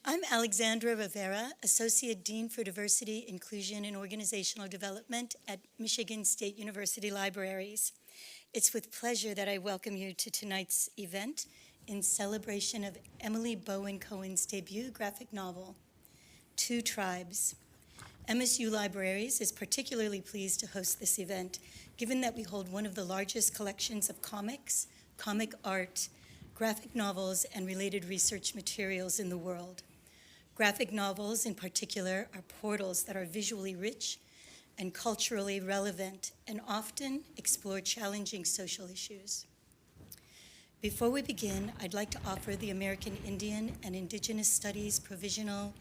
I'm Alexandra Rivera, Associate Dean for Diversity, Inclusion, and Organizational Development at Michigan State University Libraries. It's with pleasure that I welcome you to tonight's event in celebration of Emily Bowen Cohen's debut graphic novel, Two Tribes. MSU Libraries is particularly pleased to host this event, given that we hold one of the largest collections of comics, comic art, graphic novels, and related research materials in the world. Graphic novels, in particular, are portals that are visually rich and culturally relevant and often explore challenging social issues. Before we begin, I'd like to offer the American Indian and Indigenous Studies Provisional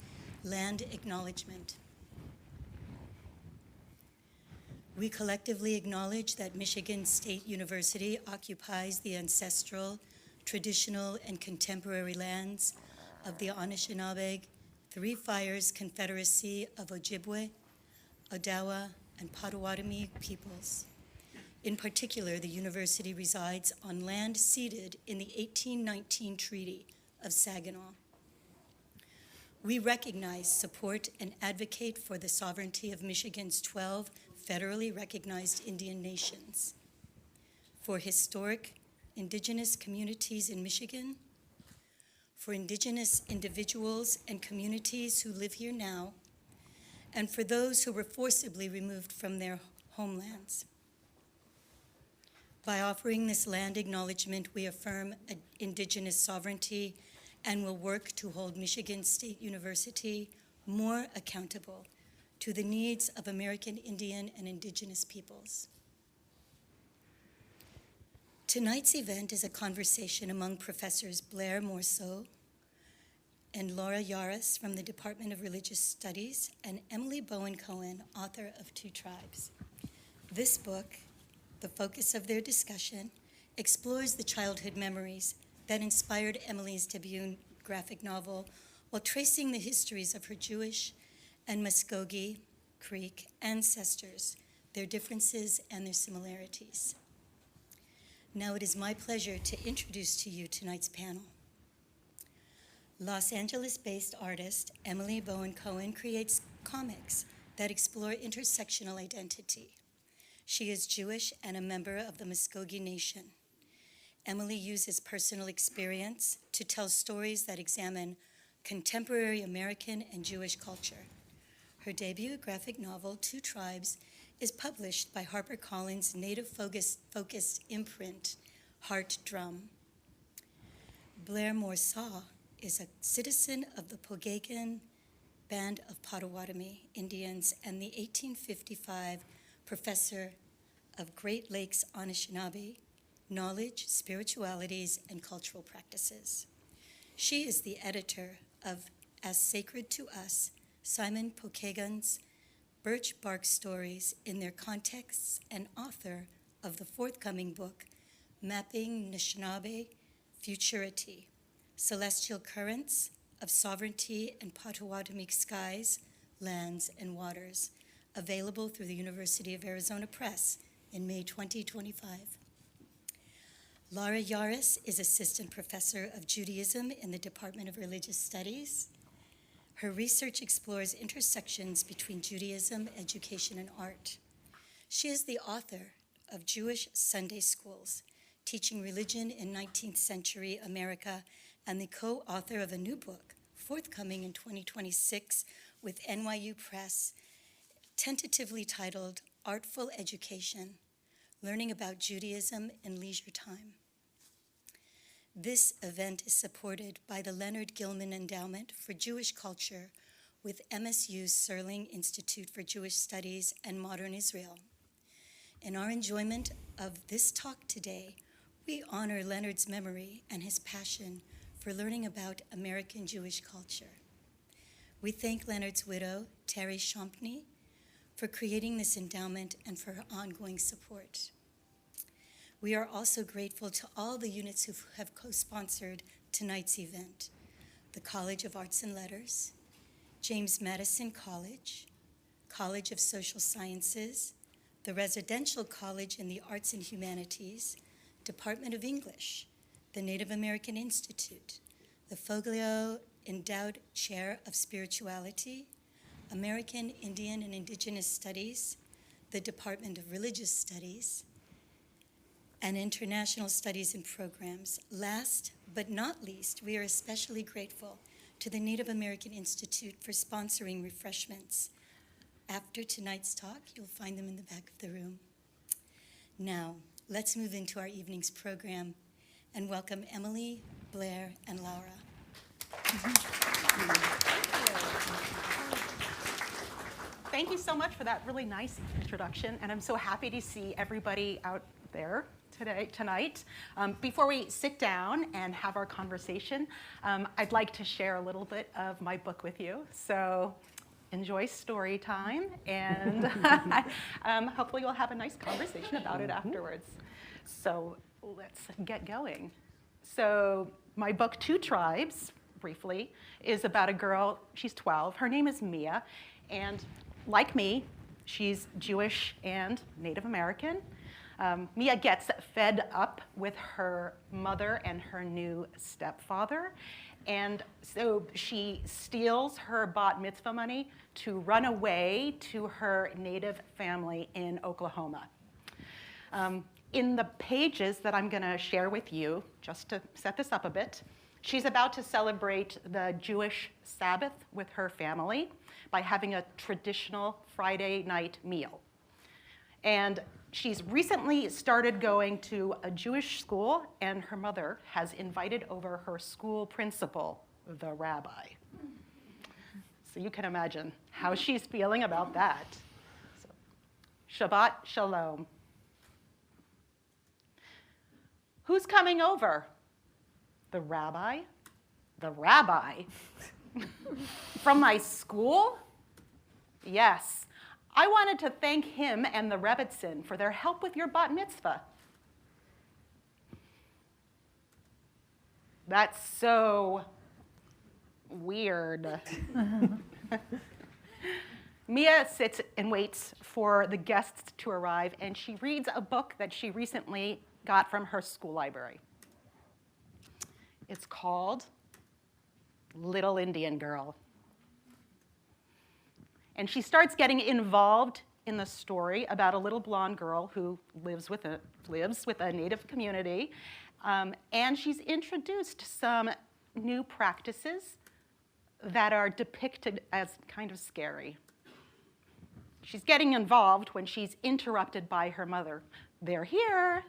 Land Acknowledgement. We collectively acknowledge that Michigan State University occupies the ancestral, traditional, and contemporary lands of the Anishinaabe, Three Fires Confederacy of Ojibwe, Odawa, and Potawatomi peoples. In particular, the university resides on land ceded in the 1819 Treaty of Saginaw. We recognize, support, and advocate for the sovereignty of Michigan's 12 federally recognized Indian nations, for historic Indigenous communities in Michigan, for Indigenous individuals and communities who live here now, and for those who were forcibly removed from their homelands. By offering this land acknowledgement, we affirm Indigenous sovereignty and will work to hold Michigan State University more accountable to the needs of American Indian and Indigenous peoples. Tonight's event is a conversation among Professors Blaire Morseau and Laura Yares from the Department of Religious Studies and Emily Bowen Cohen, author of Two Tribes. This book, the focus of their discussion, explores the childhood memories that inspired Emily's debut graphic novel while tracing the histories of her Jewish and Muscogee Creek ancestors, their differences and their similarities. Now it is my pleasure to introduce to you tonight's panel. Los Angeles-based artist Emily Bowen Cohen creates comics that explore intersectional identity. She is Jewish and a member of the Muscogee Nation. Emily uses personal experience to tell stories that examine contemporary American and Jewish culture. Her debut graphic novel, Two Tribes, is published by HarperCollins Native-focused imprint, Heartdrum. Blaire Morseau is a citizen of the Muscogee Band of Potawatomi Indians and the 1855 professor of Great Lakes Anishinaabe, knowledge, spiritualities, and cultural practices. She is the editor of As Sacred to Us, Simon Pokagon's Birch Bark Stories in Their Contexts, and author of the forthcoming book, Mapping Anishinaabe Futurity, Celestial Currents of Sovereignty and Potawatomi Skies, Lands, and Waters, available through the University of Arizona Press in May 2025. Laura Yares is Assistant Professor of Judaism in the Department of Religious Studies. Her research explores intersections between Judaism, education, and art. She is the author of Jewish Sunday Schools, Teaching Religion in 19th Century America, and the co-author of a new book, forthcoming in 2026 with NYU Press, tentatively titled Artful Education, Learning About Judaism in Leisure Time. This event is supported by the Leonard Gilman Endowment for Jewish Culture with MSU's Serling Institute for Jewish Studies and Modern Israel. In our enjoyment of this talk today, we honor Leonard's memory and his passion for learning about American Jewish culture. We thank Leonard's widow, Terry Champney, for creating this endowment and for her ongoing support. We are also grateful to all the units who have co-sponsored tonight's event: the College of Arts and Letters, James Madison College, College of Social Sciences, the Residential College in the Arts and Humanities, Department of English, the Native American Institute, the Foglio Endowed Chair of Spirituality, American Indian and Indigenous Studies, the Department of Religious Studies, and International Studies and Programs. Last but not least, we are especially grateful to the Native American Institute for sponsoring refreshments. After tonight's talk, you'll find them in the back of the room. Now, let's move into our evening's program and welcome Emily, Blaire, and Laura. Thank you so much for that really nice introduction, and I'm so happy to see everybody out there tonight. Before we sit down and have our conversation, I'd like to share a little bit of my book with you. So enjoy story time, and hopefully we'll have a nice conversation about it afterwards. So let's get going. So my book, Two Tribes, briefly, is about a girl. She's 12. Her name is Mia, and like me, she's Jewish and Native American. Mia gets fed up with her mother and her new stepfather, and so she steals her bat mitzvah money to run away to her native family in Oklahoma. In the pages that I'm going to share with you, just to set this up a bit, she's about to celebrate the Jewish Sabbath with her family by having a traditional Friday night meal. And she's recently started going to a Jewish school, and her mother has invited over her school principal, the rabbi. So you can imagine how she's feeling about that. So, Shabbat Shalom. Who's coming over? The rabbi? The rabbi? From my school? Yes. I wanted to thank him and the Rebbitzin for their help with your bat mitzvah. That's so weird. Mia sits and waits for the guests to arrive, and she reads a book that she recently got from her school library. It's called Little Indian Girl. And she starts getting involved in the story about a little blonde girl who lives with a Native community. And she's introduced some new practices that are depicted as kind of scary. She's getting involved when she's interrupted by her mother. They're here.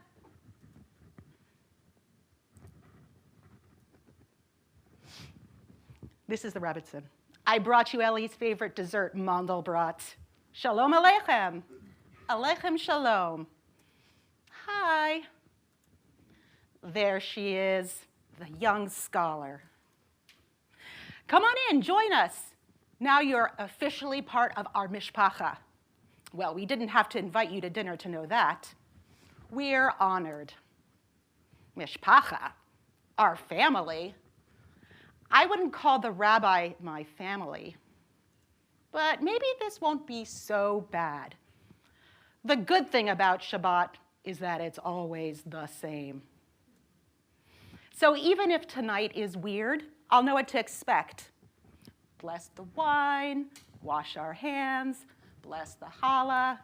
This is the Rebbitzin. I brought you Ellie's favorite dessert, Mandelbrot. Shalom Aleichem. Aleichem Shalom. Hi. There she is, the young scholar. Come on in, join us. Now you're officially part of our mishpacha. Well, we didn't have to invite you to dinner to know that. We're honored. Mishpacha, our family. I wouldn't call the rabbi my family, but maybe this won't be so bad. The good thing about Shabbat is that it's always the same. So even if tonight is weird, I'll know what to expect. Bless the wine, wash our hands, bless the challah.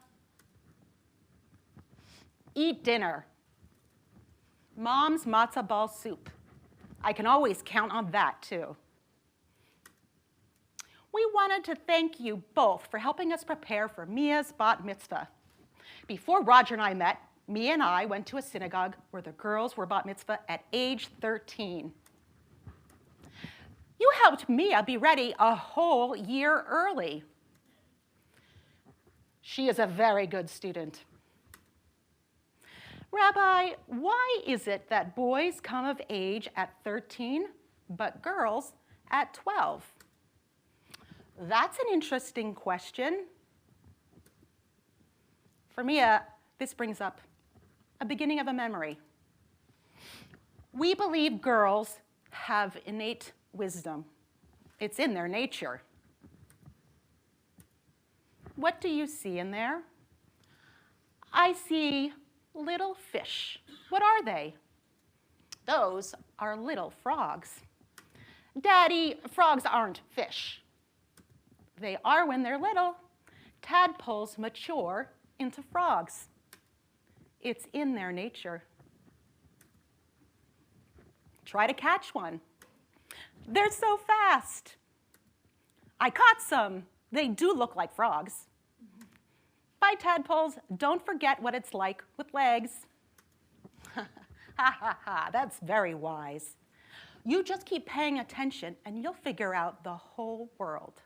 Eat dinner. Mom's matzah ball soup. I can always count on that, too. We wanted to thank you both for helping us prepare for Mia's bat mitzvah. Before Roger and I met, Mia and I went to a synagogue where the girls were bat mitzvah at age 13. You helped Mia be ready a whole year early. She is a very good student. Rabbi, why is it that boys come of age at 13, but girls at 12? That's an interesting question. For Mia, this brings up a beginning of a memory. We believe girls have innate wisdom. It's in their nature. What do you see in there? I see little fish. What are they? Those are little frogs. Daddy, frogs aren't fish. They are when they're little. Tadpoles mature into frogs. It's in their nature. Try to catch one. They're so fast. I caught some. They do look like frogs. Bye, tadpoles. Don't forget what it's like with legs. Ha ha ha, that's very wise. You just keep paying attention and you'll figure out the whole world.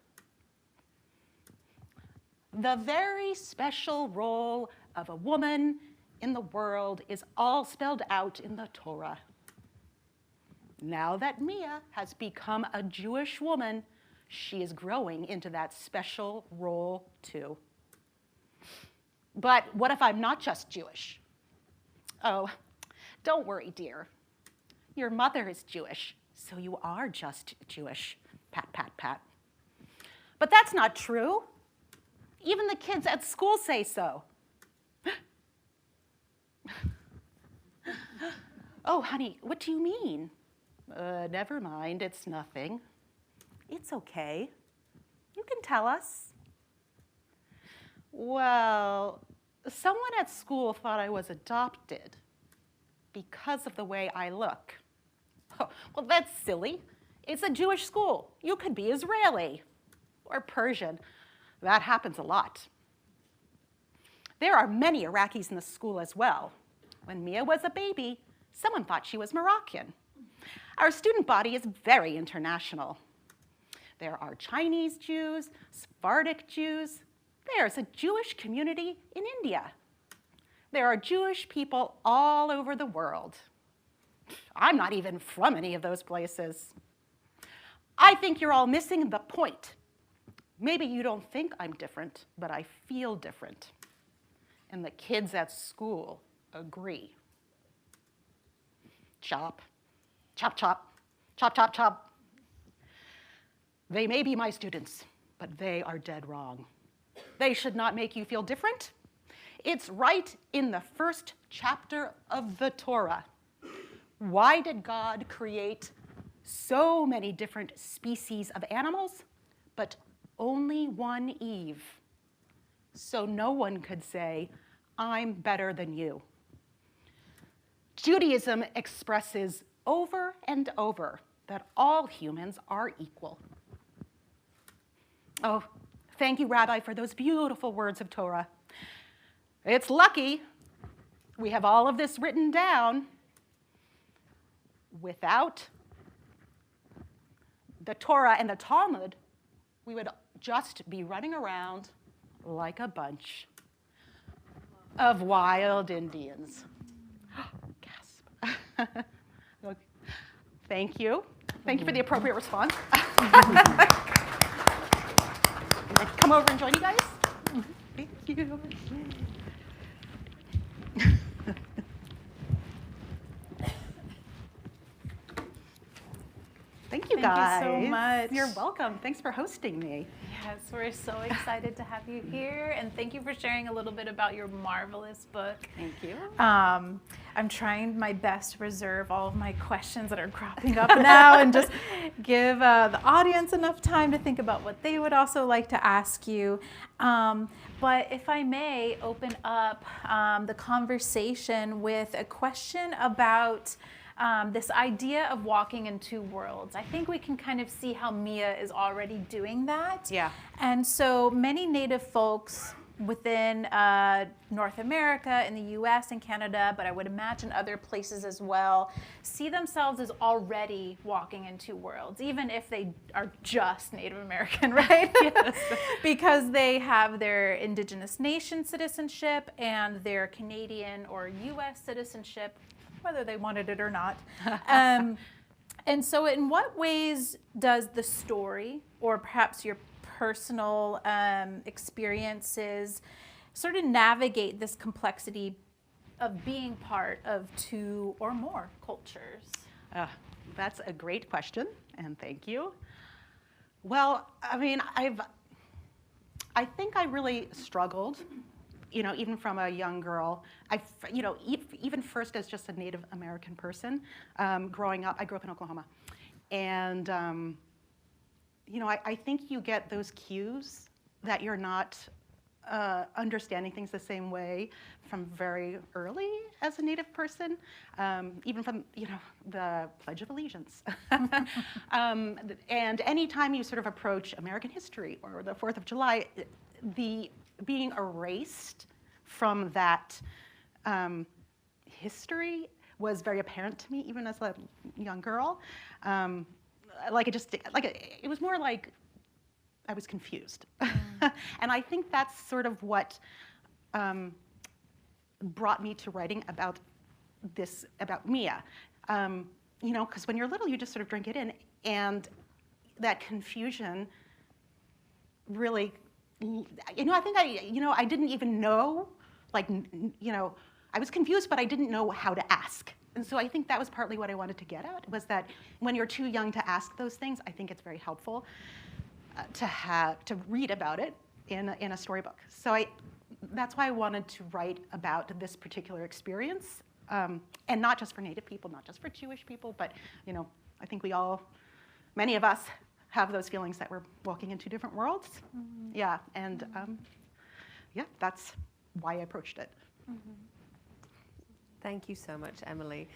The very special role of a woman in the world is all spelled out in the Torah. Now that Mia has become a Jewish woman, she is growing into that special role too. But what if I'm not just Jewish? Oh, don't worry, dear. Your mother is Jewish, so you are just Jewish. Pat, pat, pat. But that's not true. Even the kids at school say so. Oh, honey, what do you mean? Never mind, it's nothing. It's okay. You can tell us. Well, someone at school thought I was adopted because of the way I look. Oh, well, that's silly. It's a Jewish school. You could be Israeli or Persian. That happens a lot. There are many Iraqis in the school as well. When Mia was a baby, someone thought she was Moroccan. Our student body is very international. There are Chinese Jews, Sephardic Jews. There's a Jewish community in India. There are Jewish people all over the world. I'm not even from any of those places. I think you're all missing the point. Maybe you don't think I'm different, but I feel different. And the kids at school agree. Chop, chop, chop, chop, chop, chop. They may be my students, but they are dead wrong. They should not make you feel different. It's right in the first chapter of the Torah. Why did God create so many different species of animals, but only one Eve? So no one could say, I'm better than you. Judaism expresses over and over that all humans are equal. Oh, thank you, Rabbi, for those beautiful words of Torah. It's lucky we have all of this written down. Without the Torah and the Talmud, we would just be running around like a bunch of wild Indians. Gasp. Thank you. Thank you for the appropriate response. Can I come over and join you guys? Thank you. Thank you, guys. Thank you so much. You're welcome. Thanks for hosting me. Yes, we're so excited to have you here, and thank you for sharing a little bit about your marvelous book. Thank you. I'm trying my best to reserve all of my questions that are cropping up now and just give the audience enough time to think about what they would also like to ask you. But if I may open up the conversation with a question about this idea of walking in two worlds. I think we can kind of see how Mia is already doing that. Yeah. And so many Native folks within North America, in the US and Canada, but I would imagine other places as well, see themselves as already walking in two worlds, even if they are just Native American, right? Yes. Because they have their Indigenous nation citizenship and their Canadian or US citizenship, whether they wanted it or not. And so in what ways does the story, or perhaps your personal experiences, sort of navigate this complexity of being part of two or more cultures? That's a great question, and thank you. Well, I mean, I think I really struggled, even from a young girl. Even first as just a Native American person, growing up, I grew up in Oklahoma. And I think you get those cues that you're not understanding things the same way from very early as a Native person, even from the Pledge of Allegiance. And anytime you sort of approach American history or the 4th of July, the being erased from that history was very apparent to me, even as a young girl. It was more like I was confused. And I think that's sort of what brought me to writing about this, about Mia. Because when you're little, you just sort of drink it in. And that confusion really, I think I didn't even know, I was confused, but I didn't know how to ask. And so I think that was partly what I wanted to get at, was that when you're too young to ask those things, I think it's very helpful to read about it in a storybook. So that's why I wanted to write about this particular experience, and not just for Native people, not just for Jewish people, but I think many of us have those feelings that we're walking into different worlds. Mm-hmm. Yeah, and that's why I approached it. Mm-hmm. Thank you so much, Emily.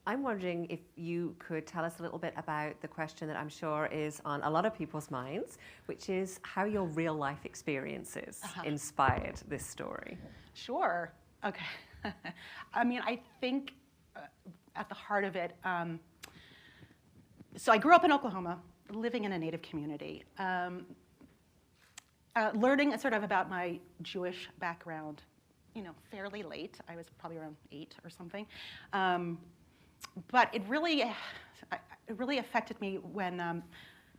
I'm wondering if you could tell us a little bit about the question that I'm sure is on a lot of people's minds, which is how your real life experiences inspired this story. Sure. Okay. I think at the heart of it, so I grew up in Oklahoma, living in a Native community, learning sort of about my Jewish background, fairly late. I was probably around 8 or something. But it really affected me when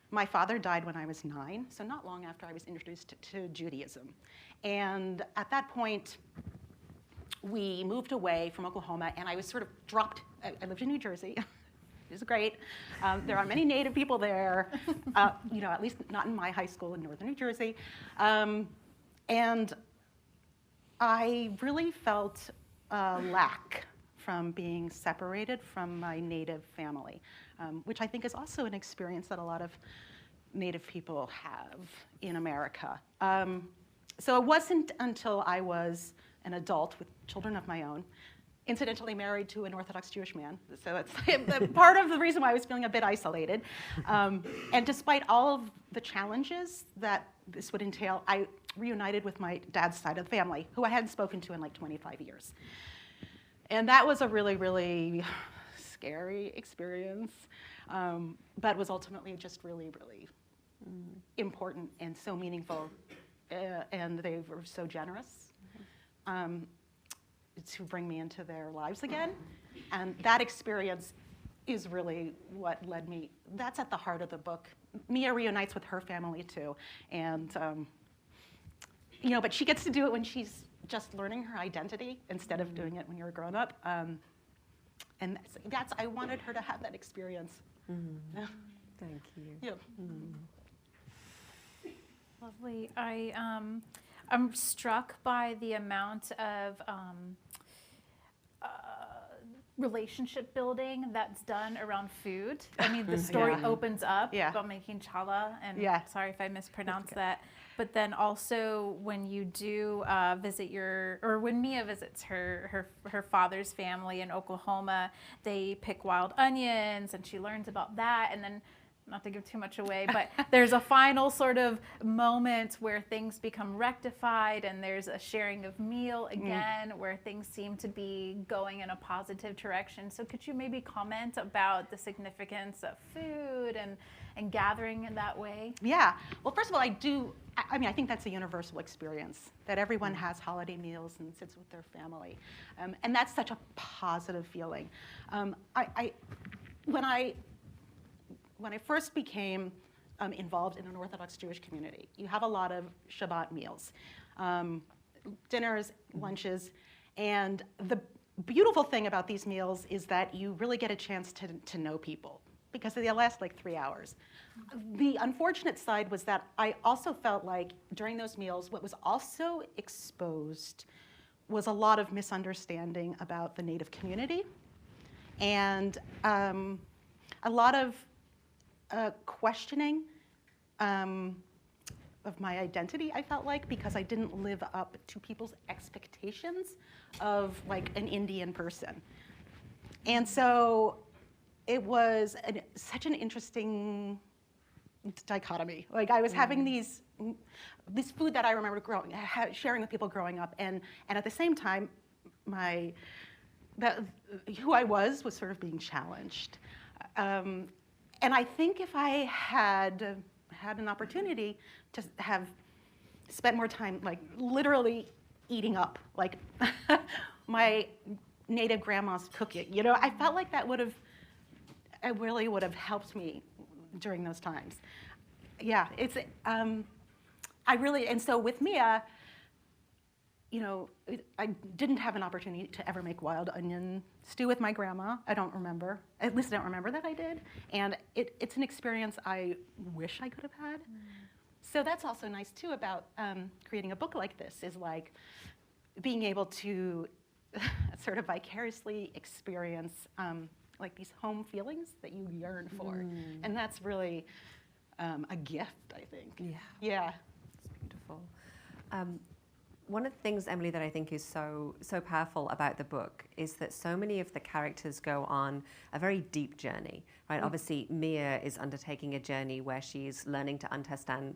my father died when I was 9, so not long after I was introduced to Judaism. And at that point, we moved away from Oklahoma, and I was sort of dropped. I lived in New Jersey. It was great. There are many Native people there, at least not in my high school in northern New Jersey. And I really felt a lack from being separated from my Native family, which I think is also an experience that a lot of Native people have in America. So it wasn't until I was an adult with children of my own, incidentally married to an Orthodox Jewish man, so that's part of the reason why I was feeling a bit isolated. And despite all of the challenges that this would entail, I reunited with my dad's side of the family, who I hadn't spoken to in like 25 years. And that was a really, really scary experience, but was ultimately just really, really important and so meaningful, and they were so generous to bring me into their lives again. And that experience is really what led me. That's at the heart of the book. Mia reunites with her family too, and but she gets to do it when she's just learning her identity instead of doing it when you're a grown up. And I wanted her to have that experience. Mm. Yeah. Thank you. Yeah. Mm. Lovely. I'm struck by the amount of relationship building that's done around food. I mean, the story opens up about making challah, and sorry if I mispronounced that. But then also when you do visit when Mia visits her father's family in Oklahoma, they pick wild onions, and she learns about that, and then, not to give too much away, but there's a final sort of moment where things become rectified, and there's a sharing of meal again, where things seem to be going in a positive direction. So could you maybe comment about the significance of food and gathering in that way? Yeah. Well, first of all, I think that's a universal experience, that everyone has holiday meals and sits with their family. And that's such a positive feeling. When I first became involved in an Orthodox Jewish community, you have a lot of Shabbat meals, dinners, lunches, and the beautiful thing about these meals is that you really get a chance to know people, because they last like 3 hours. The unfortunate side was that I also felt like during those meals, what was also exposed was a lot of misunderstanding about the Native community, and a lot of questioning of my identity, I felt like, because I didn't live up to people's expectations of like an Indian person. And so it was such an interesting dichotomy. Like I was having this food that I remember sharing with people growing up, and at the same time, who I was sort of being challenged. And I think if I had an opportunity to have spent more time, like literally eating up, like my native grandma's cooking, you know, I felt like that it really would have helped me during those times. Yeah, it's, and so with Mia, you know, I didn't have an opportunity to ever make wild onion stew with my grandma. I don't remember. At least I don't remember that I did. And it's an experience I wish I could have had. So that's also nice too about creating a book like this, is like being able to sort of vicariously experience like these home feelings that you yearn for. And that's really a gift, I think. Yeah. Yeah. It's beautiful. One of the things, Emily, that I think is so powerful about the book is that so many of the characters go on a very deep journey, right? Obviously, Mia is undertaking a journey where she's learning to understand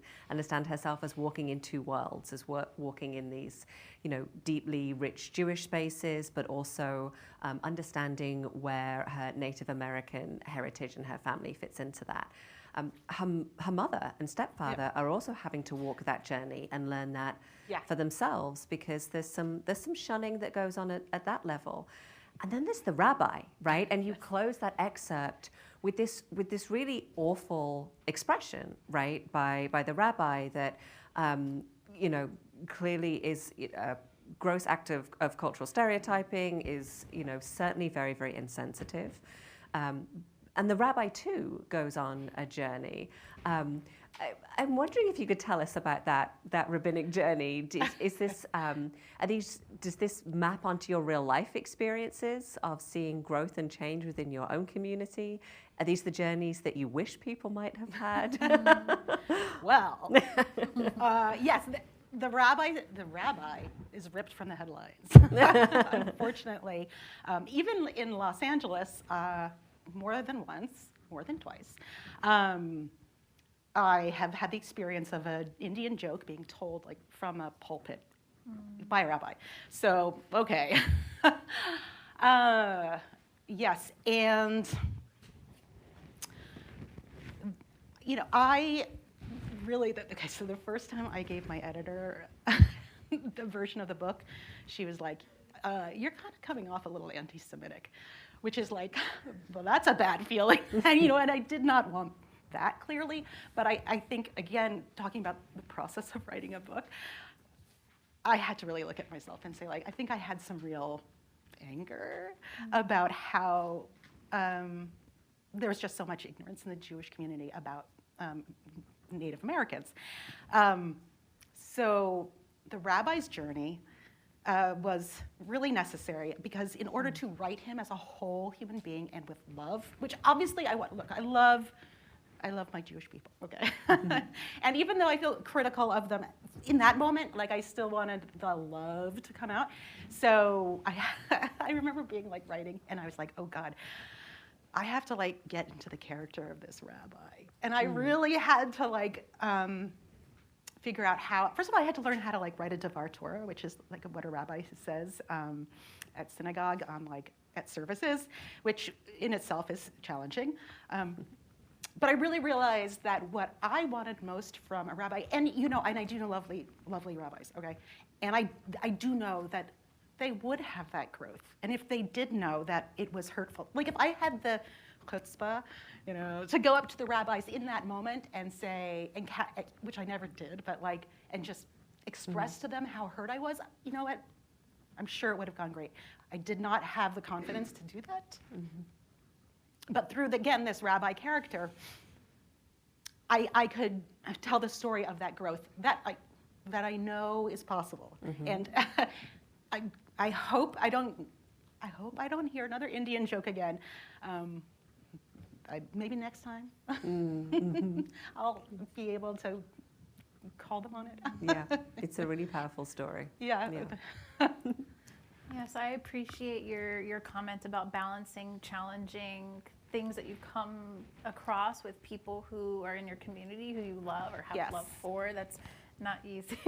herself as walking in two worlds, as walking in these, you know, deeply rich Jewish spaces, but also understanding where her Native American heritage and her family fits into that. Her mother and stepfather are also having to walk that journey and learn that for themselves, because there's some shunning that goes on at that level. And then there's the rabbi, right? And you close that excerpt with this really awful expression, right, by the rabbi that you know, clearly is a gross act of cultural stereotyping, is, you know, certainly very, very insensitive. And the rabbi, too, goes on a journey. I'm wondering if you could tell us about that rabbinic journey. Does this map onto your real life experiences of seeing growth and change within your own community? Are these the journeys that you wish people might have had? Well, yes. The rabbi is ripped from the headlines, unfortunately. Even in Los Angeles, more than once, more than twice, I have had the experience of an Indian joke being told like from a pulpit by a rabbi. So, okay. Yes, and you know, so the first time I gave my editor the version of the book, she was like, you're kind of coming off a little anti-Semitic, which is like, well, that's a bad feeling. And, you know, and I did not want that clearly, but I think, again, talking about the process of writing a book, I had to really look at myself and say, like, I think I had some real anger about how there was just so much ignorance in the Jewish community about Native Americans. So the rabbi's journey was really necessary, because in order to write him as a whole human being and with love, which obviously I love my Jewish people, okay? And even though I feel critical of them in that moment, like I still wanted the love to come out. So I remember being like writing, and I was like, oh God, I have to like get into the character of this rabbi. And I really had to like figure out how. First of all, I had to learn how to like write a Devar Torah, which is like what a rabbi says at synagogue at services, which in itself is challenging. But I really realized that what I wanted most from a rabbi, and you know, and I do know lovely rabbis, okay, and I do know that they would have that growth, and if they did know that it was hurtful, like if I had the chutzpah, you know, to go up to the rabbis in that moment and say, which I never did, but like, and just express to them how hurt I was, you know what? I'm sure it would have gone great. I did not have the confidence to do that. But through, again, this rabbi character, I could tell the story of that growth that I know is possible. And I hope I don't hear another Indian joke again. maybe next time I'll be able to call them on it. Yeah, it's a really powerful story. Yeah. Yes, I appreciate your comment about balancing challenging things that you've come across with people who are in your community who you love or have Yes. love for. That's not easy.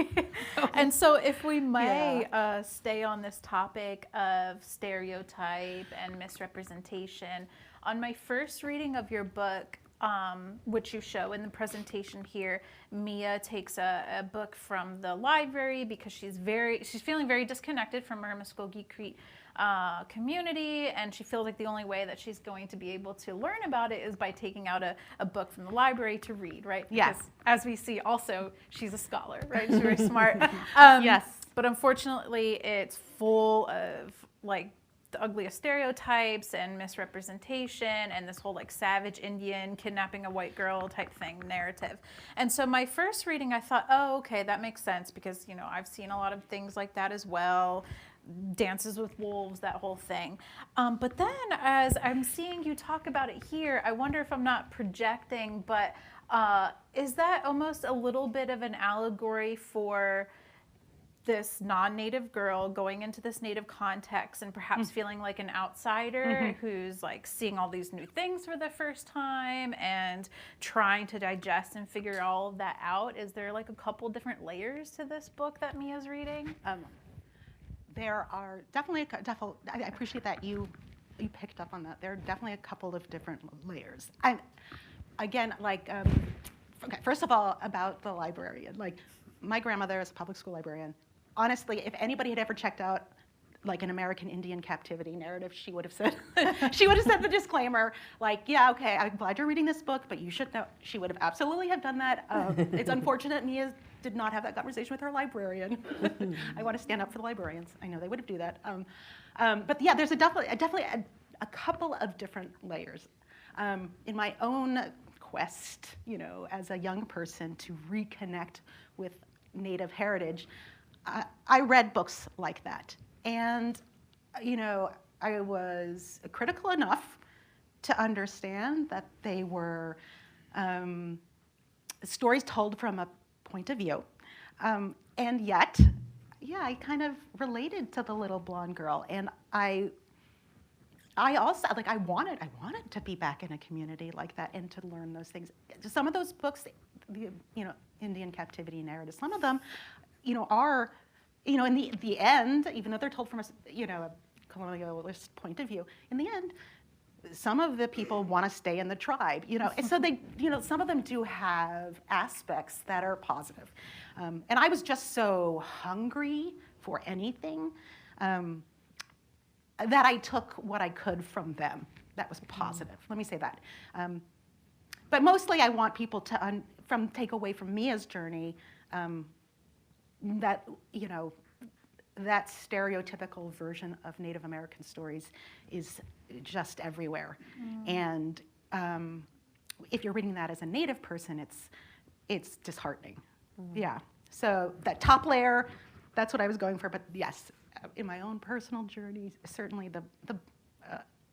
And so if we may stay on this topic of stereotype and misrepresentation, on my first reading of your book, which you show in the presentation here, Mia takes a book from the library because she's feeling very disconnected from her Muscogee Crete community, and she feels like the only way that she's going to be able to learn about it is by taking out a book from the library to read, right? Yes. Because, as we see, also she's a scholar, right? She's very smart. Yes. But unfortunately, it's full of like the ugliest stereotypes and misrepresentation and this whole like savage Indian kidnapping a white girl type thing narrative. And so my first reading, I thought, oh, okay, that makes sense because, you know, I've seen a lot of things like that as well. Dances with Wolves, that whole thing. But then as I'm seeing you talk about it here, I wonder if I'm not projecting, but is that almost a little bit of an allegory for this non-native girl going into this native context and perhaps feeling like an outsider who's like seeing all these new things for the first time and trying to digest and figure all of that out? Is there like a couple different layers to this book that Mia's reading? There are definitely, I appreciate that you picked up on that. There are definitely a couple of different layers. And again, like, okay, first of all, about the librarian. Like, my grandmother is a public school librarian. Honestly, if anybody had ever checked out like an American Indian captivity narrative, she would have said, the disclaimer, like, yeah, okay, I'm glad you're reading this book, but you should know. She would have absolutely have done that. It's unfortunate Mia did not have that conversation with her librarian. I want to stand up for the librarians. I know they would have do that. But yeah, there's definitely a couple of different layers. In my own quest, you know, as a young person to reconnect with Native heritage, I read books like that. And, you know, I was critical enough to understand that they were stories told from a point of view. And yet, yeah, I kind of related to the little blonde girl. And I also, like, I wanted to be back in a community like that and to learn those things. Some of those books, the, you know, Indian captivity narratives, some of them, you know, are, you know, in the end, even though they're told from a, you know, a colonialist point of view, in the end, some of the people want to stay in the tribe, you know, and so they, you know, some of them do have aspects that are positive. And I was just so hungry for anything that I took what I could from them that was positive. Let me say that. But mostly I want people to take away from Mia's journey that, you know, that stereotypical version of Native American stories is just everywhere. And if you're reading that as a Native person, it's disheartening. Yeah. So that top layer, that's what I was going for. But yes, in my own personal journey, certainly the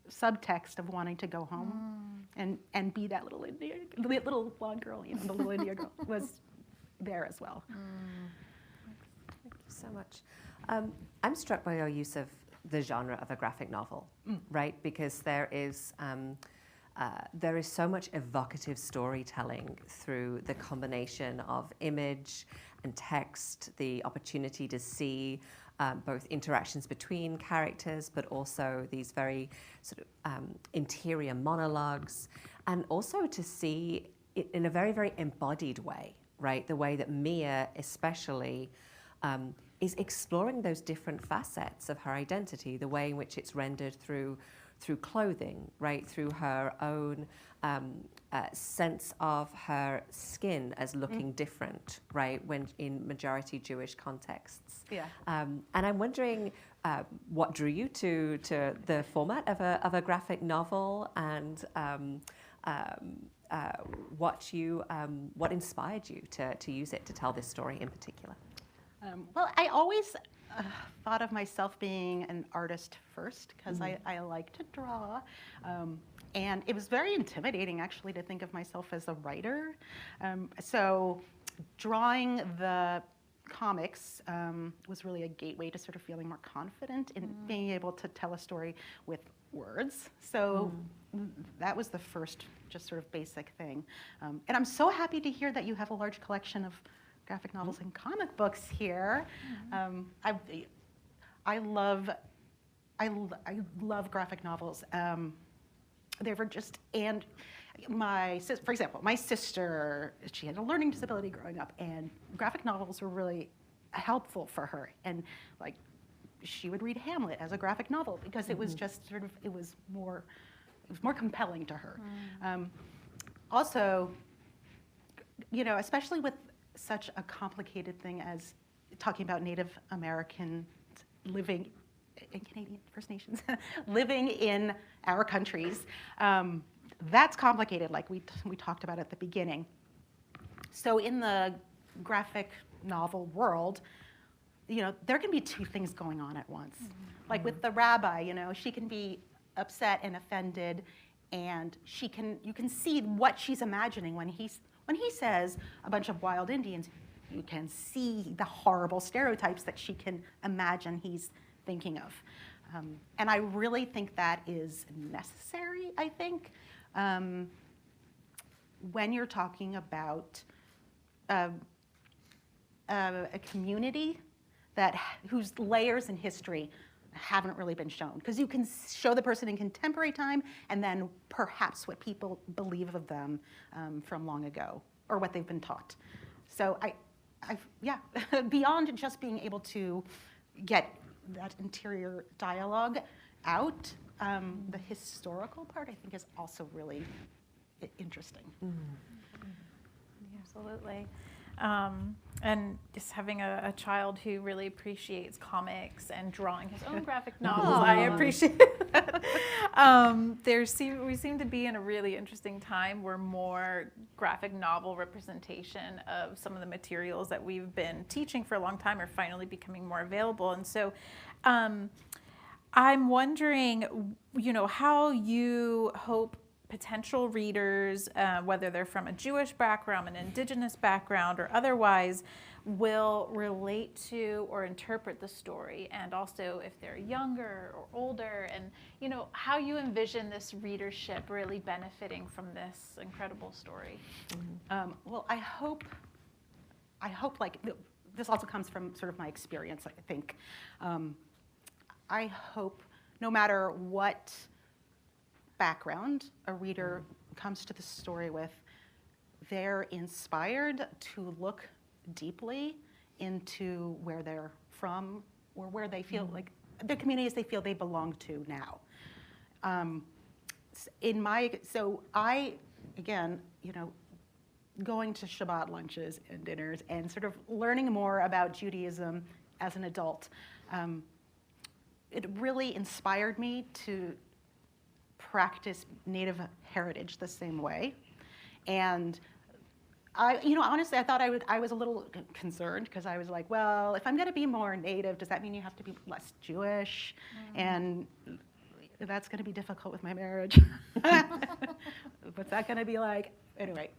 subtext of wanting to go home and be that little blonde girl, you know, the little Indian girl, was there as well. Thank you so much. I'm struck by your use of the genre of a graphic novel, right? Because there is so much evocative storytelling through the combination of image and text, the opportunity to see both interactions between characters, but also these very sort of interior monologues, and also to see it in a very, very embodied way, right? The way that Mia especially is exploring those different facets of her identity, the way in which it's rendered through clothing, right? Through her own sense of her skin as looking different, right? When in majority Jewish contexts. Yeah. And I'm wondering what drew you to the format of a graphic novel, and what inspired you to use it to tell this story in particular? Well, I always thought of myself being an artist first because I like to draw. And it was very intimidating, actually, to think of myself as a writer. So drawing the comics was really a gateway to sort of feeling more confident in being able to tell a story with words. So that was the first just sort of basic thing. And I'm so happy to hear that you have a large collection of graphic novels and comic books here. I love graphic novels. They were just, and for example, my sister, she had a learning disability growing up, and graphic novels were really helpful for her. And like, she would read Hamlet as a graphic novel because it was just sort of, it was more compelling to her. Also, you know, especially with such a complicated thing as talking about Native Americans living in Canadian First Nations, living in our countries, that's complicated, like we talked about at the beginning. So in the graphic novel world, you know, there can be two things going on at once. Like with the rabbi, you know, she can be upset and offended, and you can see what she's imagining when he says a bunch of wild Indians. You can see the horrible stereotypes that she can imagine he's thinking of. And I really think that is necessary, I think, when you're talking about a community whose layers in history haven't really been shown. Because you can show the person in contemporary time and then perhaps what people believe of them from long ago or what they've been taught. So yeah, beyond just being able to get that interior dialogue out, the historical part I think is also really interesting. Absolutely. And just having a child who really appreciates comics and drawing his own graphic novels, I appreciate that. We seem to be in a really interesting time where more graphic novel representation of some of the materials that we've been teaching for a long time are finally becoming more available. And so I'm wondering, you know, how you hope potential readers, whether they're from a Jewish background, an indigenous background, or otherwise, will relate to or interpret the story, and also if they're younger or older, and you know how you envision this readership really benefiting from this incredible story. Well, I hope like this also comes from sort of my experience. I think I hope no matter what background a reader comes to the story with, they're inspired to look deeply into where they're from or where they feel like the communities they feel they belong to now. So I, again, you know, going to Shabbat lunches and dinners and sort of learning more about Judaism as an adult, it really inspired me to practice Native heritage the same way. And honestly, I thought I was a little concerned because I was like, well, if I'm going to be more Native, does that mean you have to be less Jewish? And that's going to be difficult with my marriage. What's that going to be like? Anyway.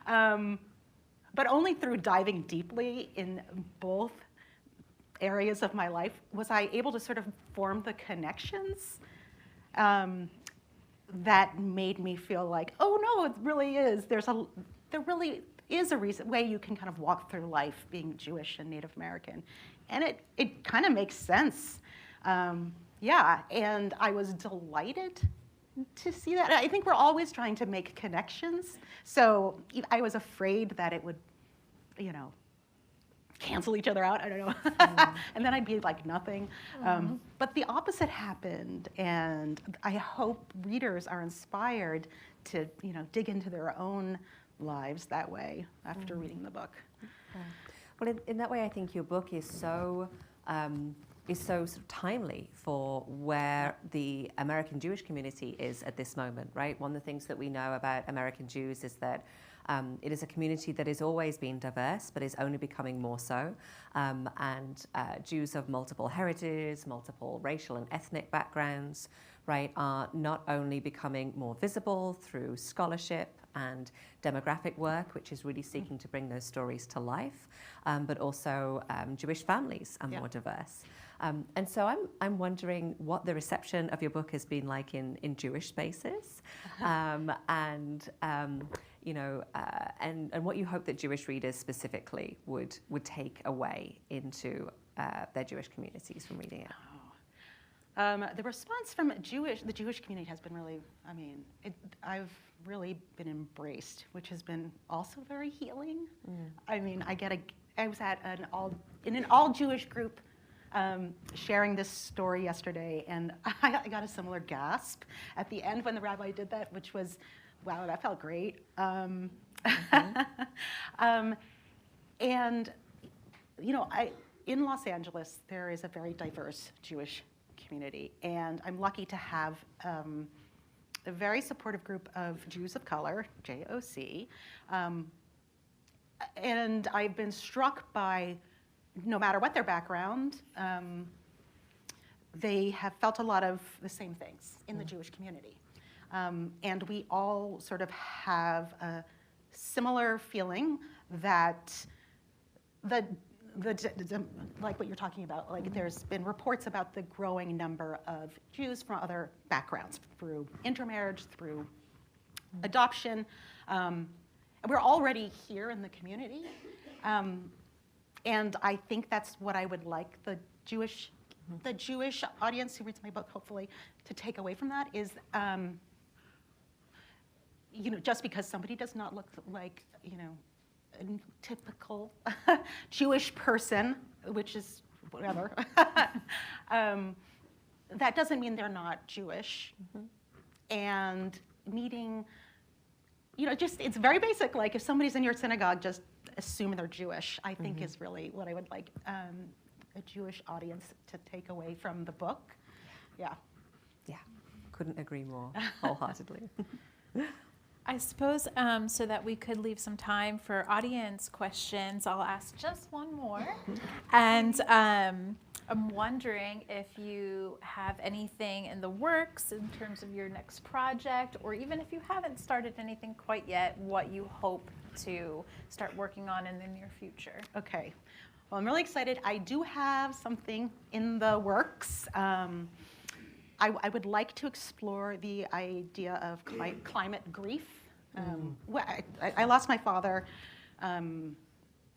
But only through diving deeply in both areas of my life was I able to sort of form the connections that made me feel like, oh no, it really is. There really is a way you can kind of walk through life being Jewish and Native American, and it kind of makes sense. Yeah, and I was delighted to see that. I think we're always trying to make connections, so I was afraid that it would, you know, cancel each other out, I don't know. And then I'd be like nothing. But the opposite happened, and I hope readers are inspired to, you know, dig into their own lives that way after reading the book. Well, in that way, I think your book is so sort of timely for where the American Jewish community is at this moment, right? One of the things that we know about American Jews is that it is a community that has always been diverse, but is only becoming more so. And Jews of multiple heritages, multiple racial and ethnic backgrounds, right, are not only becoming more visible through scholarship and demographic work, which is really seeking to bring those stories to life, but also Jewish families are more diverse. And so I'm wondering what the reception of your book has been like in Jewish spaces, and what you hope that Jewish readers specifically would take away into their Jewish communities from reading it. The response from the Jewish community has been really, I've really been embraced, which has been also very healing. I was at an all Jewish group sharing this story yesterday, and I got a similar gasp at the end when the rabbi did that, which was, wow, that felt great. And in Los Angeles, there is a very diverse Jewish community, and I'm lucky to have a very supportive group of Jews of color, JOC, and I've been struck by, no matter what their background, they have felt a lot of the same things in the Jewish community. And we all sort of have a similar feeling that like what you're talking about, like there's been reports about the growing number of Jews from other backgrounds through intermarriage, through adoption. And we're already here in the community. And I think that's what I would like the Jewish audience who reads my book, hopefully, to take away from that is, just because somebody does not look like, a typical Jewish person, which is whatever, that doesn't mean they're not Jewish. And meeting, it's very basic. Like if somebody's in your synagogue, just assume they're Jewish, I think is really what I would like a Jewish audience to take away from the book. Yeah. Yeah, couldn't agree more wholeheartedly. I suppose so that we could leave some time for audience questions, I'll ask just one more. And I'm wondering if you have anything in the works in terms of your next project, or even if you haven't started anything quite yet, what you hope to start working on in the near future. Okay. Well, I'm really excited. I do have something in the works. I would like to explore the idea of climate grief. I lost my father in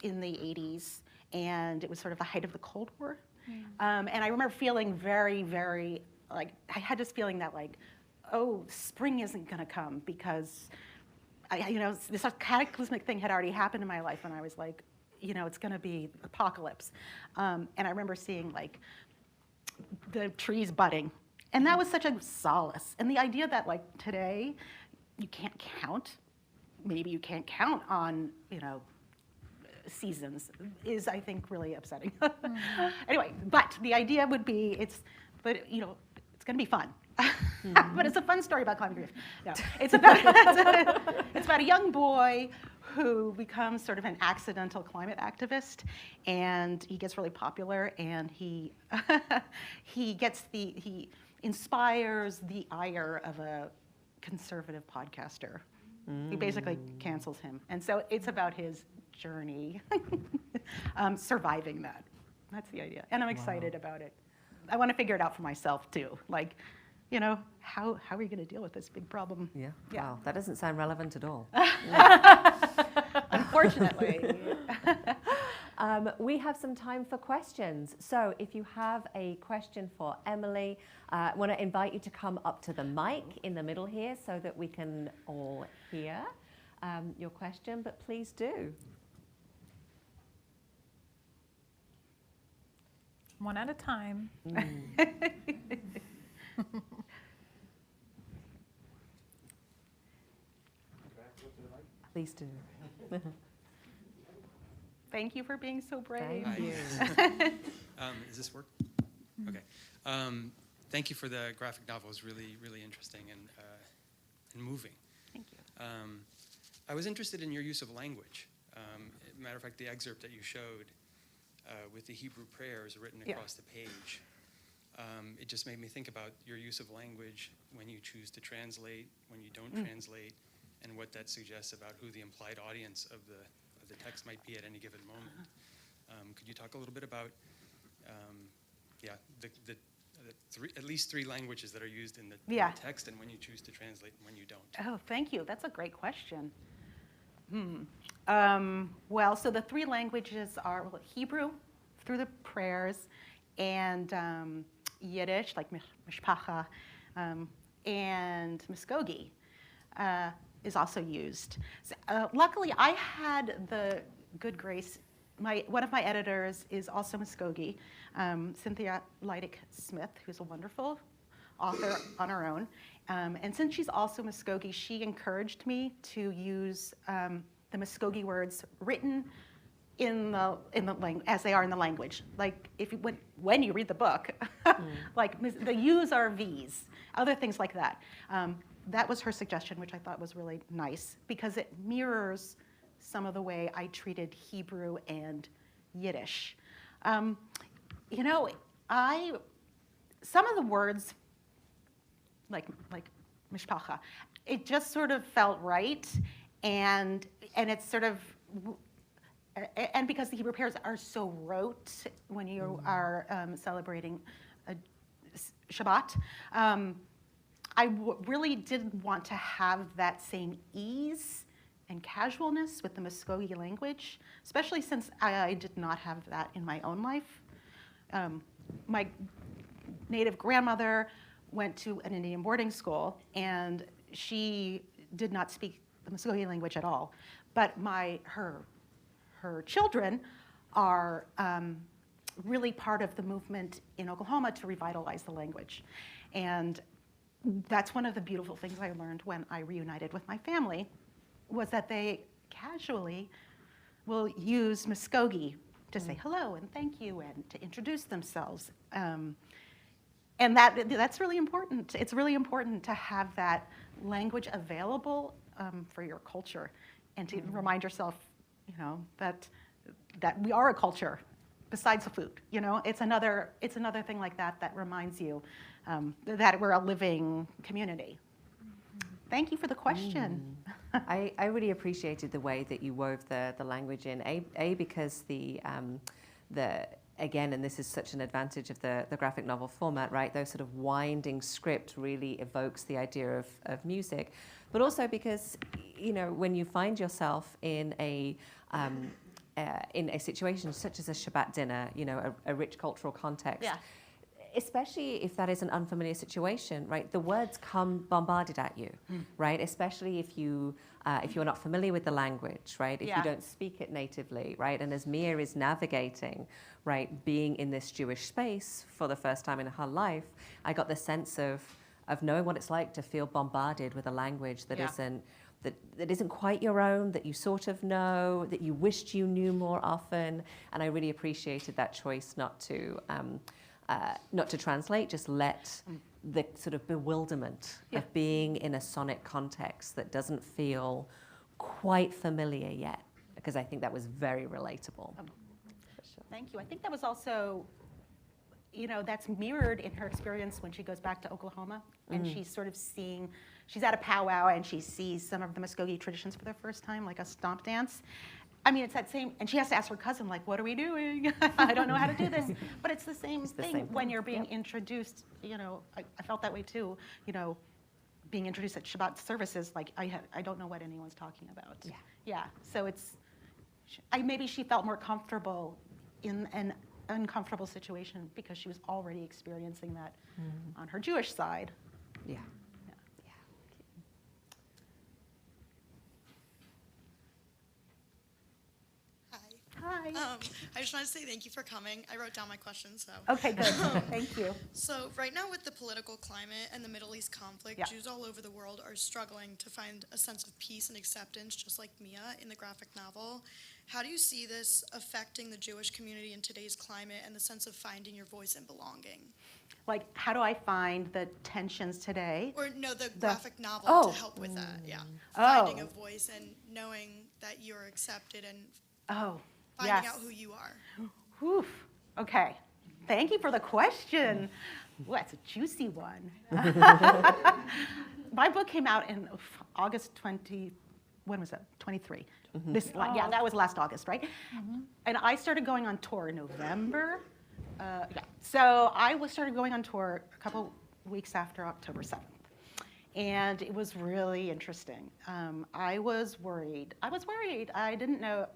the 80s, and it was sort of the height of the Cold War. And I remember feeling very, very, I had this feeling that spring isn't going to come because, this cataclysmic thing had already happened in my life, and I was like, it's going to be apocalypse. And I remember seeing the trees budding. And that was such a solace. And the idea that today you can't count, maybe you can't count on, seasons is, I think, really upsetting. Anyway, but the idea would be, it's going to be fun. But it's a fun story about climate grief. No, it's about a young boy who becomes sort of an accidental climate activist, and he gets really popular, and he inspires the ire of a conservative podcaster who basically cancels him. And so it's about his journey surviving that. That's the idea. And I'm excited about it. I want to figure it out for myself too. How are we going to deal with this big problem? Yeah. Wow, that doesn't sound relevant at all. Unfortunately. We have some time for questions. So if you have a question for Emily, I want to invite you to come up to the mic in the middle here so that we can all hear your question, but please do. One at a time. Please do. Thank you for being so brave. Thank you. Does this work? Okay. Thank you for the graphic novel. It was really, really interesting and moving. Thank you. I was interested in your use of language. Matter of fact, the excerpt that you showed with the Hebrew prayers written across the page. it just made me think about your use of language when you choose to translate, when you don't translate, and what that suggests about who the implied audience of the text might be at any given moment. Could you talk a little bit about, at least three languages that are used in the text, and when you choose to translate and when you don't? Oh, thank you. That's a great question. Well, so the three languages are Hebrew through the prayers, and Yiddish, like mishpacha, and Muscogee is also used. So, luckily, I had the good grace. One of my editors is also Muscogee, Cynthia Leidick-Smith, who's a wonderful author on her own. And since she's also Muscogee, she encouraged me to use the Muscogee words written in the language as they are in the language. Like when you read the book, like the U's are V's, other things like that. That was her suggestion, which I thought was really nice because it mirrors some of the way I treated Hebrew and Yiddish. Some of the words, like mishpacha, it just sort of felt right, and it's sort of, and because the Hebrew prayers are so rote when you are celebrating Shabbat, I really didn't want to have that same ease and casualness with the Muscogee language, especially since I did not have that in my own life. My native grandmother went to an Indian boarding school, and she did not speak the Muscogee language at all. But her children are really part of the movement in Oklahoma to revitalize the language. And that's one of the beautiful things I learned when I reunited with my family, was that they casually will use Muscogee to say hello and thank you and to introduce themselves. And that's really important. It's really important to have that language available for your culture, and to remind yourself, that we are a culture besides the food. It's another thing like that reminds you that we're a living community. Thank you for the question. I really appreciated the way that you wove the language in. Because again, and this is such an advantage of the graphic novel format, right? Those sort of winding script really evokes the idea of music, but also because when you find yourself in a situation such as a Shabbat dinner, a rich cultural context. Yeah. Especially if that is an unfamiliar situation, right? The words come bombarded at you, right? Especially if you're not familiar with the language, right? If you don't speak it natively, right? And as Mia is navigating, right, being in this Jewish space for the first time in her life, I got the sense of knowing what it's like to feel bombarded with a language that isn't quite your own, that you sort of know, that you wished you knew more often. And I really appreciated that choice not to translate, just let the sort of bewilderment of being in a sonic context that doesn't feel quite familiar yet, because I think that was very relatable. Thank you. I think that was also, that's mirrored in her experience when she goes back to Oklahoma, and she's sort of she's at a powwow and she sees some of the Muscogee traditions for the first time, like a stomp dance. I mean, it's that same, and she has to ask her cousin, like, what are we doing? I don't know how to do this. But it's the same thing when you're being introduced. I felt that way too. Being introduced at Shabbat services, like I don't know what anyone's talking about. Yeah. So maybe she felt more comfortable in an uncomfortable situation because she was already experiencing that on her Jewish side. Yeah. Hi. I just want to say thank you for coming. I wrote down my questions, so. Okay, good. Thank you. So right now with the political climate and the Middle East conflict, Jews all over the world are struggling to find a sense of peace and acceptance, just like Mia in the graphic novel. How do you see this affecting the Jewish community in today's climate and the sense of finding your voice and belonging? Like, how do I find the tensions today? Or no, the graphic novel to help with that, Finding a voice and knowing that you're accepted and finding out who you are. Oof. Okay. Thank you for the question. Ooh, that's a juicy one. My book came out in August 20, when was that? 23. Yeah, that was last August, right? And I started going on tour in November. So I started going on tour a couple weeks after October 7th. And it was really interesting. I was worried. I didn't know.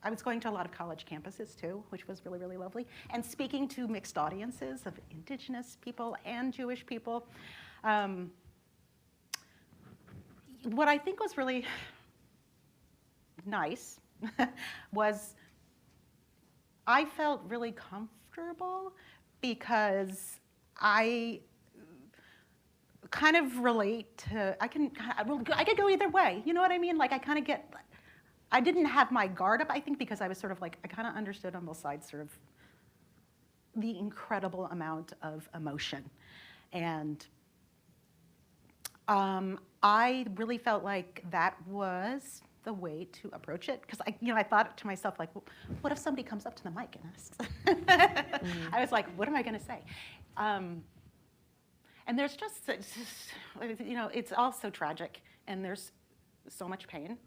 I was going to a lot of college campuses too, which was really, really lovely, and speaking to mixed audiences of Indigenous people and Jewish people. What I think was really nice was I felt really comfortable because I kind of relate to, I could go either way, you know what I mean? Like I didn't have my guard up, I think, because I was sort of like, I kind of understood on both sides sort of the incredible amount of emotion. And I really felt like that was the way to approach it. Because I thought to myself, like, well, what if somebody comes up to the mic and asks? I was like, what am I going to say? And there's it's all so tragic, and there's so much pain.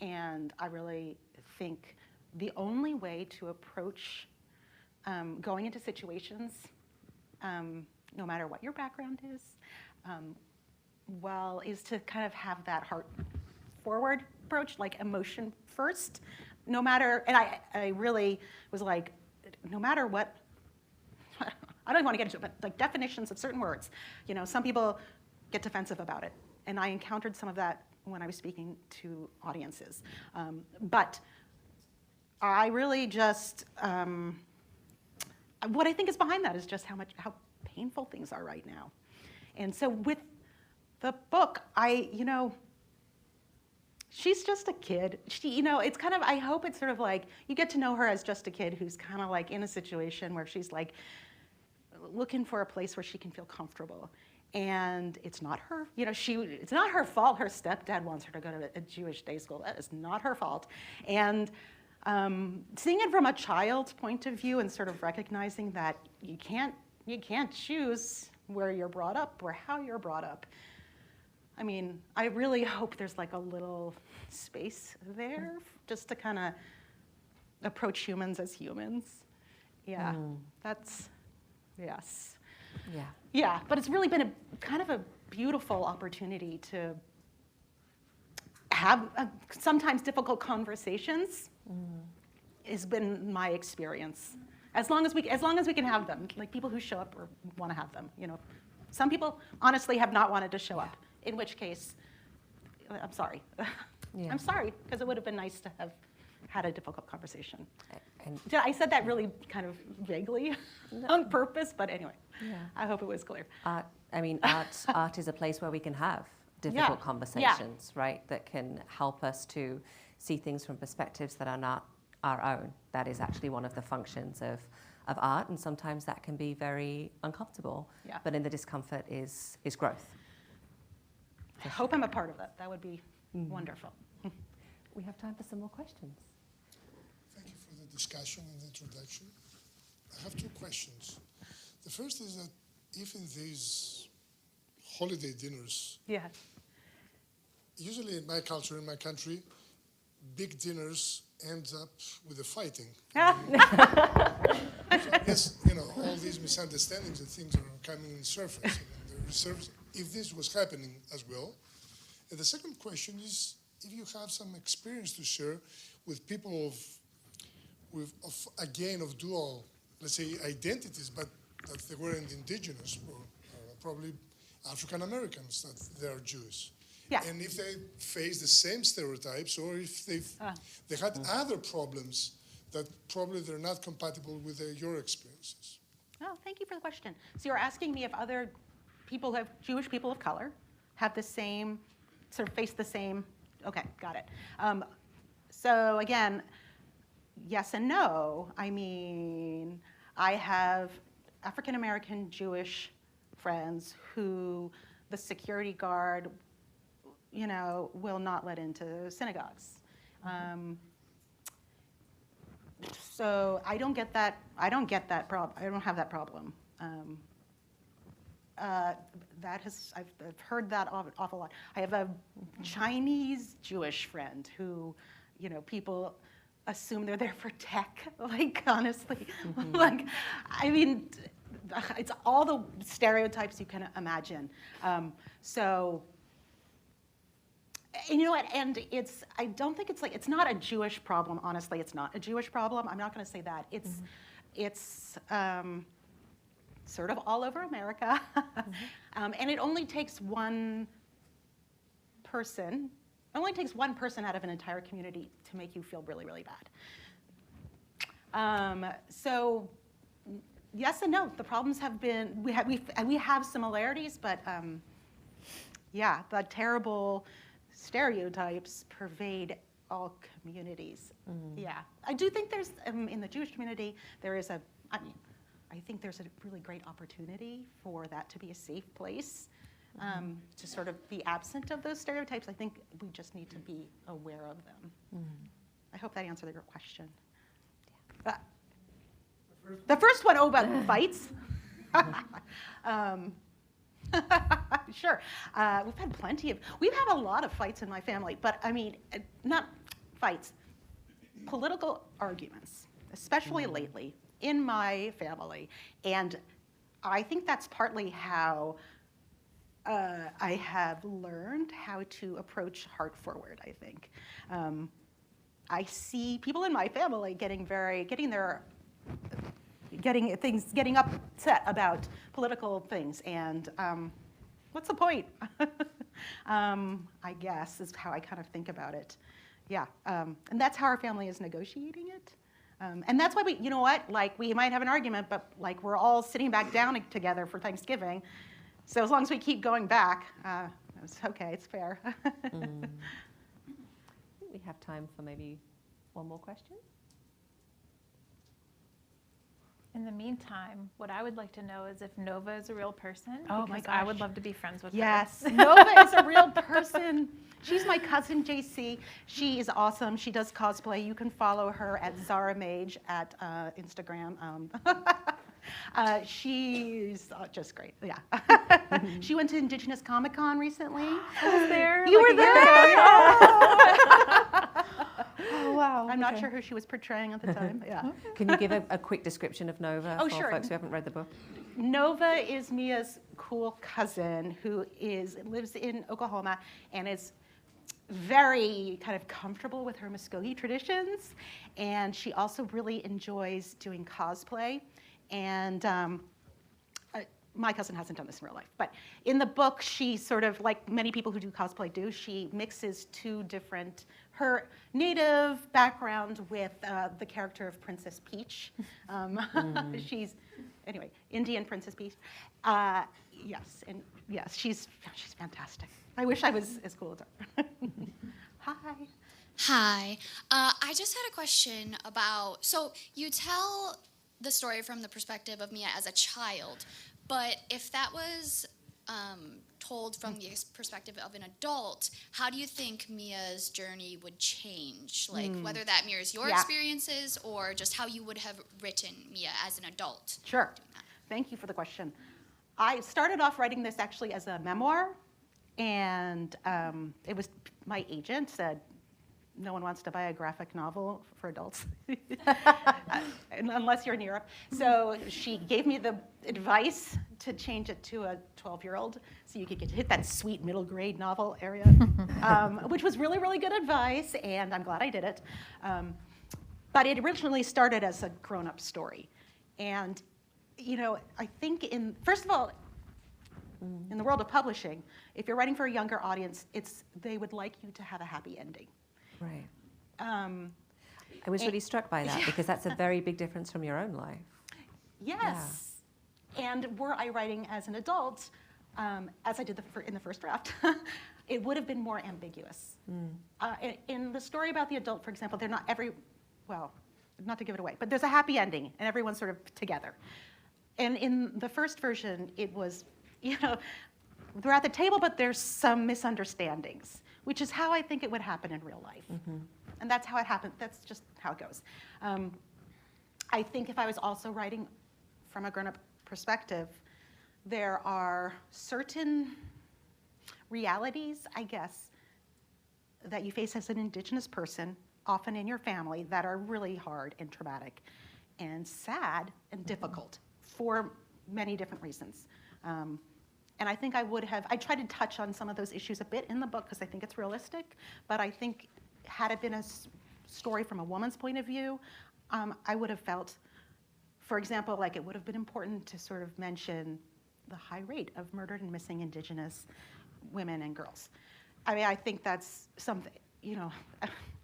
And I really think the only way to approach going into situations, no matter what your background is, is to kind of have that heart forward approach, like emotion first, no matter, and I really was like, no matter what, I don't even want to get into it, but like definitions of certain words, some people get defensive about it. And I encountered some of that when I was speaking to audiences. But I really just, what I think is behind that is just how painful things are right now. And so with the book, she's just a kid. It's kind of, I hope it's sort of like, you get to know her as just a kid who's kind of like in a situation where she's like looking for a place where she can feel comfortable. And it's not her, it's not her fault her stepdad wants her to go to a Jewish day school. That is not her fault. And seeing it from a child's point of view and sort of recognizing that you can't choose where you're brought up or how you're brought up. I mean, I really hope there's like a little space there just to kind of approach humans as humans. Yeah, yes. Yeah, but it's really been a kind of a beautiful opportunity to have sometimes difficult conversations. Has been my experience. As long as we can have them, like people who show up or want to have them. Some people honestly have not wanted to show up. In which case, I'm sorry. I'm sorry, because it would have been nice to have had a difficult conversation. I said that really kind of vaguely on purpose, but anyway, I hope it was clear. Art is a place where we can have difficult conversations, right? That can help us to see things from perspectives that are not our own. That is actually one of the functions of art, and sometimes that can be very uncomfortable. But in the discomfort is growth. I hope I'm a part of that. That would be wonderful. We have time for some more questions. Thank you for the discussion and the introduction. I have two questions. The first is that if in these holiday dinners, usually in my culture, in my country, big dinners ends up with the fighting. So I guess, all these misunderstandings and things are coming in surface. If this was happening as well. And the second question is, if you have some experience to share with people of dual, let's say, identities, but that they weren't indigenous, or probably African Americans, that they are Jews. And if they face the same stereotypes, or if they had other problems that probably they're not compatible with your experiences. Oh, thank you for the question. So you're asking me if other people Jewish people of color have the same, sort of face the same, okay, got it. So again, yes and no. I mean, I have African American Jewish friends who the security guard, will not let into synagogues. So I don't get that. I don't get that problem. I don't have that problem. I've heard that awful lot. I have a Chinese Jewish friend who, people assume they're there for tech. Like, honestly, like, I mean, it's all the stereotypes you can imagine. So, and you know what? And I don't think it's not a Jewish problem. Honestly, it's not a Jewish problem. I'm not going to say that. It's sort of all over America, and it only takes one person. It only takes one person out of an entire community to make you feel really, really bad. So, yes and no. The problems have been we have similarities, but yeah, the terrible stereotypes pervade all communities. Yeah, I do think there's in the Jewish community I think there's a really great opportunity for that to be a safe place, to sort of be absent of those stereotypes. I think we just need to be aware of them. I hope that answered your question. Yeah. The first one, about fights. Sure. We've had a lot of fights in my family, but I mean, not fights, political arguments, especially lately in my family. And I think that's partly how I have learned how to approach heart forward, I think. I see people in my family getting upset about political things, and what's the point? I guess is how I kind of think about it. Yeah, and that's how our family is negotiating it. And that's why we might have an argument, but like we're all sitting back down together for Thanksgiving. So as long as we keep going back, it's okay, it's fair. I think we have time for maybe one more question. In the meantime, what I would like to know is if Nova is a real person. Oh my because I gosh. would love to be friends with her. Yes, Nova is a real person. She's my cousin, JC. She is awesome. She does cosplay. You can follow her at Zara Mage at Instagram. She's just great. Yeah. She went to Indigenous Comic-Con recently. I was there. You were there. Oh, wow. I'm not sure who she was portraying at the time. Yeah. Can you give a quick description of Nova for sure. folks who haven't read the book? Nova is Mia's cool cousin who lives in Oklahoma and is very kind of comfortable with her Muscogee traditions. And she also really enjoys doing cosplay. And my cousin hasn't done this in real life, but in the book, she sort of, like many people who do cosplay do, she mixes her native background with the character of Princess Peach. She's, anyway, Indian Princess Peach. Yes, she's fantastic. I wish I was as cool as her. Hi. Hi. I just had a question about, so you tell the story from the perspective of Mia as a child, but if that was told from the perspective of an adult, how do you think Mia's journey would change? Like whether that mirrors your experiences or just how you would have written Mia as an adult? Sure. Thank you for the question. I started off writing this actually as a memoir, and it was my agent said, no one wants to buy a graphic novel for adults, unless you're in Europe. So she gave me the advice to change it to a 12-year-old, so you could hit that sweet middle grade novel area, which was really, really good advice, and I'm glad I did it. But it originally started as a grown-up story. And, I think first of all, in the world of publishing, if you're writing for a younger audience, they would like you to have a happy ending. Right. I was really struck by that because that's a very big difference from your own life. Yes. Yeah. And were I writing as an adult, as I did in the first draft, it would have been more ambiguous. In the story about the adult, for example, they're not not to give it away, but there's a happy ending and everyone's sort of together. And in the first version, it was, they're at the table, but there's some misunderstandings, which is how I think it would happen in real life. And that's how it happened. That's just how it goes. I think if I was also writing from a grown-up perspective, there are certain realities, I guess, that you face as an Indigenous person, often in your family, that are really hard and traumatic and sad and difficult for many different reasons. And I think I tried to touch on some of those issues a bit in the book because I think it's realistic, but I think had it been a story from a woman's point of view, I would have felt, for example, like it would have been important to sort of mention the high rate of murdered and missing Indigenous women and girls. I mean, I think that's something,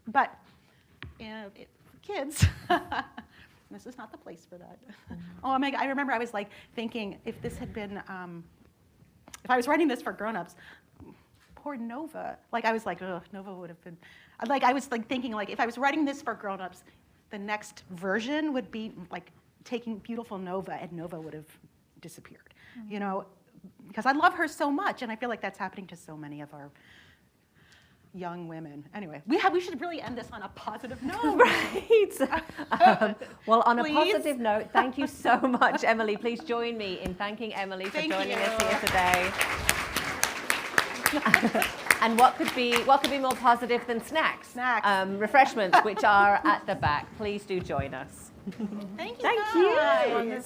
but kids, this is not the place for that. Oh my God, I remember I was like thinking if this had been, if I was writing this for grown-ups, poor Nova. Like I was like, oh, Nova would have been, like I was like thinking like if I was writing this for grown-ups, the next version would be like taking beautiful Nova and Nova would have disappeared, because I love her so much and I feel like that's happening to so many of our young women. Anyway, we should really end this on a positive note. Right. Well, on Please? a positive note, thank you so much, Emily. Please join me in thanking Emily for joining us here today. And what could be more positive than snacks? Snacks. Refreshments, which are at the back. Please do join us. Thank you. Thank you.